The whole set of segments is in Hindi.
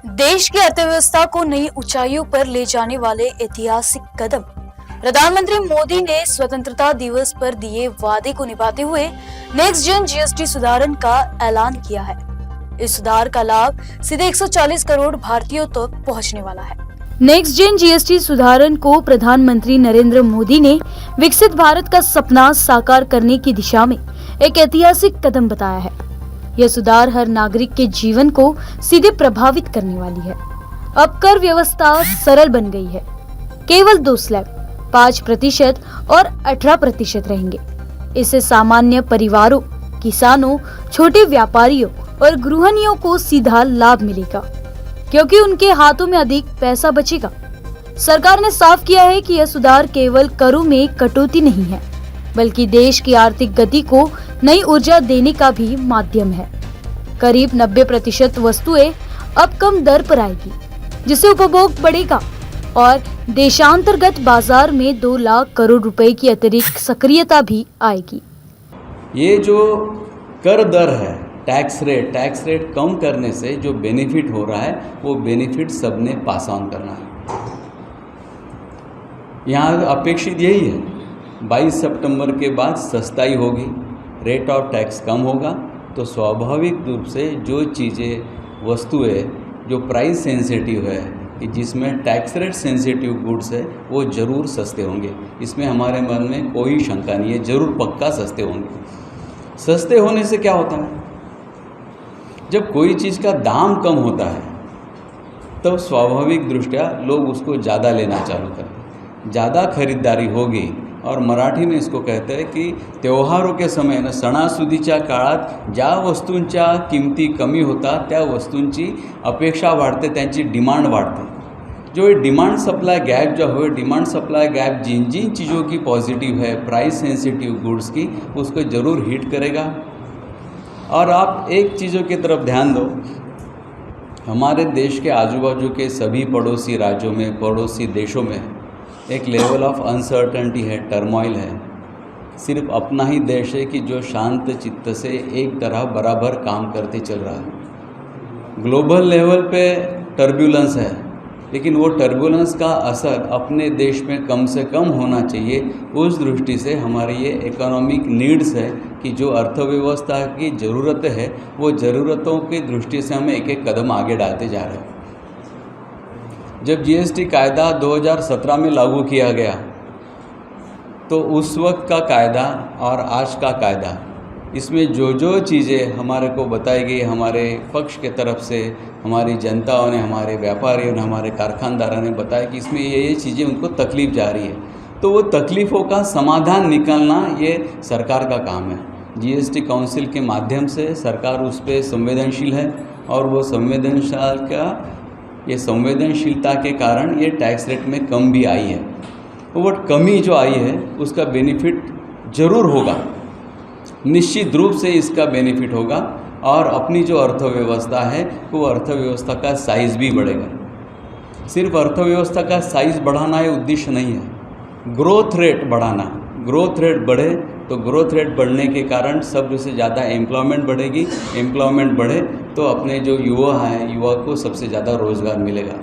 देश की अर्थव्यवस्था को नई ऊंचाइयों पर ले जाने वाले ऐतिहासिक कदम। प्रधानमंत्री मोदी ने स्वतंत्रता दिवस पर दिए वादे को निभाते हुए नेक्स्ट जेन जीएसटी सुधारण का ऐलान किया है। इस सुधार का लाभ सीधे 140 करोड़ भारतीयों तक पहुंचने वाला है। नेक्स्ट जेन जीएसटी सुधारण को प्रधानमंत्री नरेंद्र मोदी ने विकसित भारत का सपना साकार करने की दिशा में एक ऐतिहासिक कदम बताया है। यह सुधार हर नागरिक के जीवन को सीधे प्रभावित करने वाली है। अब कर व्यवस्था सरल बन गई है। केवल 2 स्लैब 5% और 18% रहेंगे। इससे सामान्य परिवारों, किसानों, छोटे व्यापारियों और गृहिणियों को सीधा लाभ मिलेगा, क्योंकि उनके हाथों में अधिक पैसा बचेगा। सरकार ने साफ किया है कि यह सुधार केवल करों में कटौती नहीं है, बल्कि देश की आर्थिक गति को नई ऊर्जा देने का भी माध्यम है। करीब 90% वस्तुएं अब कम दर पर आएगी, जिससे उपभोग बढ़ेगा और देशांतर्गत बाजार में 2 लाख करोड़ रुपए की अतिरिक्त सक्रियता भी आएगी। ये जो कर दर है, टैक्स रेट कम करने से जो बेनिफिट हो रहा है, वो बेनिफिट सबने पास ऑन करना है। यहाँ अपेक्षित यही है, 22 सितंबर के बाद सस्ताई होगी, रेट ऑफ टैक्स कम होगा, तो स्वाभाविक रूप से जो चीज़ें, वस्तुएं जो प्राइस सेंसिटिव है, कि जिसमें टैक्स रेट सेंसिटिव गुड्स है, वो ज़रूर सस्ते होंगे। इसमें हमारे मन में कोई शंका नहीं है, ज़रूर पक्का सस्ते होंगे। सस्ते होने से क्या होता है? जब कोई चीज़ का दाम कम होता है, तब स्वाभाविक दृष्टया लोग उसको ज़्यादा लेना चालू करते हैं, ज़्यादा खरीदारी होगी। और मराठी में इसको कहते हैं की त्योहारों के समय ना, सणासुदीच्या काळात ज्या वस्तूंच्या किमती कमी होतात, त्या वस्तूंची अपेक्षा वाढते, त्यांची डिमांड वाढते। जो डिमांड सप्लाई गैप जो है, डिमांड सप्लाई गैप जिन जिन चीज़ों की पॉजिटिव है, प्राइस सेंसिटिव गुड्स की, उसको ज़रूर हिट करेगा। और आप एक चीज़ों की तरफ ध्यान दो, हमारे देश के आजू बाजू के सभी पड़ोसी राज्यों में, पड़ोसी देशों में एक लेवल ऑफ अनसर्टनिटी है, टर्मोइल है। सिर्फ अपना ही देश है कि जो शांत चित्त से एक तरह बराबर काम करते चल रहा है। ग्लोबल लेवल पे टर्बुलेंस है, लेकिन वो टर्बुलेंस का असर अपने देश में कम से कम होना चाहिए। उस दृष्टि से हमारी ये इकोनॉमिक नीड्स है कि जो अर्थव्यवस्था की ज़रूरतें है, वो ज़रूरतों की दृष्टि से हम एक एक कदम आगे डालते जा रहे हैं। जब जीएसटी कायदा 2017 में लागू किया गया, तो उस वक्त का कायदा और आज का कायदा, इसमें जो जो चीज़ें हमारे को बताई गई, हमारे पक्ष के तरफ से हमारी जनताओं ने, हमारे व्यापारियों ने, हमारे कारखानदारों ने बताया कि इसमें ये चीज़ें उनको तकलीफ़ जा रही है, तो वो तकलीफ़ों का समाधान निकालना ये सरकार का काम है। जीएसटी काउंसिल के माध्यम से सरकार उस पर संवेदनशील है, और वो संवेदनशीलता के कारण ये टैक्स रेट में कम भी आई है। वो कमी जो आई है, उसका बेनिफिट ज़रूर होगा, निश्चित रूप से इसका बेनिफिट होगा। और अपनी जो अर्थव्यवस्था है, वो अर्थव्यवस्था का साइज़ भी बढ़ेगा। सिर्फ अर्थव्यवस्था का साइज़ बढ़ाना ये उद्देश्य नहीं है, ग्रोथ रेट बढ़ाना। ग्रोथ रेट बढ़े तो ग्रोथ रेट बढ़ने के कारण सबसे ज़्यादा एम्प्लॉयमेंट बढ़ेगी। एम्प्लॉयमेंट बढ़े तो अपने जो युवा हैं, युवा को सबसे ज़्यादा रोज़गार मिलेगा।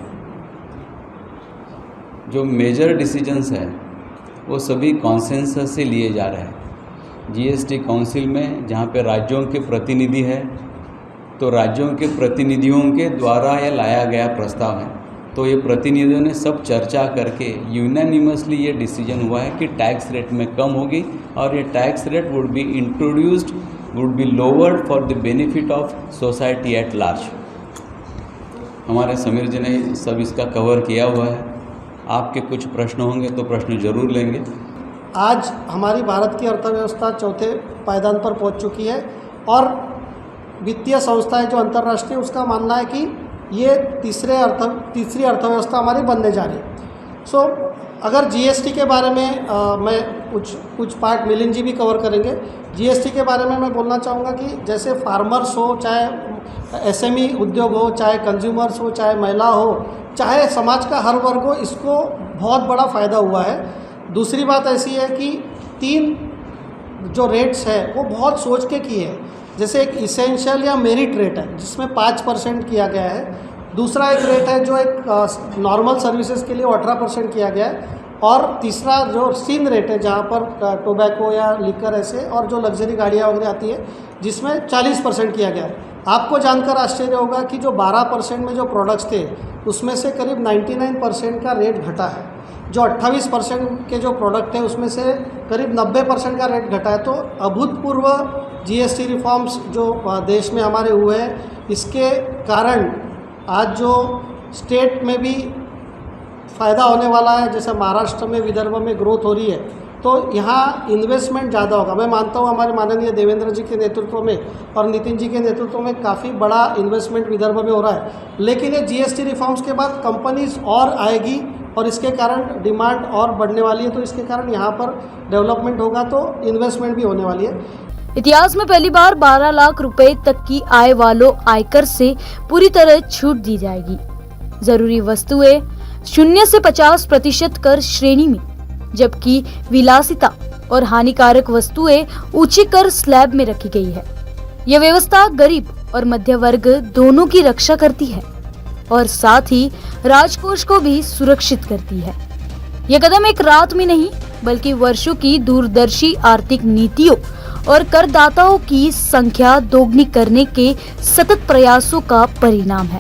जो मेजर डिसीजंस हैं, वो सभी कॉन्सेंसस से लिए जा रहे हैं। जीएसटी काउंसिल में जहाँ पे राज्यों के प्रतिनिधि है, तो राज्यों के प्रतिनिधियों के द्वारा यह लाया गया प्रस्ताव है। तो ये प्रतिनिधियों ने सब चर्चा करके यूनानिमसली ये डिसीजन हुआ है कि टैक्स रेट में कम होगी, और ये tax rate would be introduced, would be lowered for the benefit of society at large. हमारे समीर जी ने सब इसका कवर किया हुआ है। आपके कुछ प्रश्न होंगे तो प्रश्न जरूर लेंगे। आज हमारी भारत की अर्थव्यवस्था चौथे पायदान पर पहुंच चुकी है, और वित्तीय संस्थाएं जो अंतर्राष्ट्रीय, उसका मानना है कि ये तीसरी अर्थव्यवस्था हमारी बनने जा रही है। अगर जीएसटी के बारे में मैं कुछ पार्ट मिलिंद जी भी कवर करेंगे। जीएसटी के बारे में मैं बोलना चाहूँगा कि जैसे फार्मर्स हो, चाहे एसएमई उद्योग हो, चाहे कंज्यूमर्स हो, चाहे महिला हो, चाहे समाज का हर वर्ग हो, इसको बहुत बड़ा फ़ायदा हुआ है। दूसरी बात ऐसी है कि 3 जो रेट्स है वो बहुत सोच के किए हैं। जैसे एक इसेंशियल या मेरिट रेट है जिसमें 5% किया गया है। दूसरा एक रेट है जो एक नॉर्मल सर्विसेज के लिए 18% किया गया है, और तीसरा जो सीन रेट है जहाँ पर टोबैको या लिकर ऐसे और जो लग्जरी गाड़ियाँ वगैरह आती है जिसमें 40% किया गया है। आपको जानकर आश्चर्य होगा कि जो 12% में जो प्रोडक्ट्स थे उसमें से करीब 99% का रेट घटा है। जो 28% के जो प्रोडक्ट है उसमें से करीब 90% का रेट घटा है। तो अभूतपूर्व जीएसटी रिफॉर्म्स जो देश में हमारे हुए हैं, इसके कारण आज जो स्टेट में भी फ़ायदा होने वाला है, जैसे महाराष्ट्र में, विदर्भ में ग्रोथ हो रही है, तो यहाँ इन्वेस्टमेंट ज़्यादा होगा। मैं मानता हूँ हमारे माननीय देवेंद्र जी के नेतृत्व में और नितिन जी के नेतृत्व में काफ़ी बड़ा इन्वेस्टमेंट विदर्भ में हो रहा है। लेकिन ये जीएसटी रिफॉर्म्स के बाद कंपनीज और आएगी और इसके कारण डिमांड और बढ़ने वाली है, तो इसके कारण यहाँ पर डेवलपमेंट होगा तो इन्वेस्टमेंट भी होने वाली है। इतिहास में पहली बार 12 लाख रुपए तक की आय वालों आयकर से पूरी तरह छूट दी जाएगी। जरूरी वस्तुएं 0 से 50% कर श्रेणी में, जबकि विलासिता और हानिकारक वस्तुएं ऊंची कर स्लैब में रखी गई है। यह व्यवस्था गरीब और मध्य वर्ग दोनों की रक्षा करती है और साथ ही राजकोष को भी सुरक्षित करती है। यह कदम एक रात में नहीं बल्कि वर्षों की दूरदर्शी आर्थिक नीतियों और करदाताओं की संख्या दोगुनी करने के सतत प्रयासों का परिणाम है।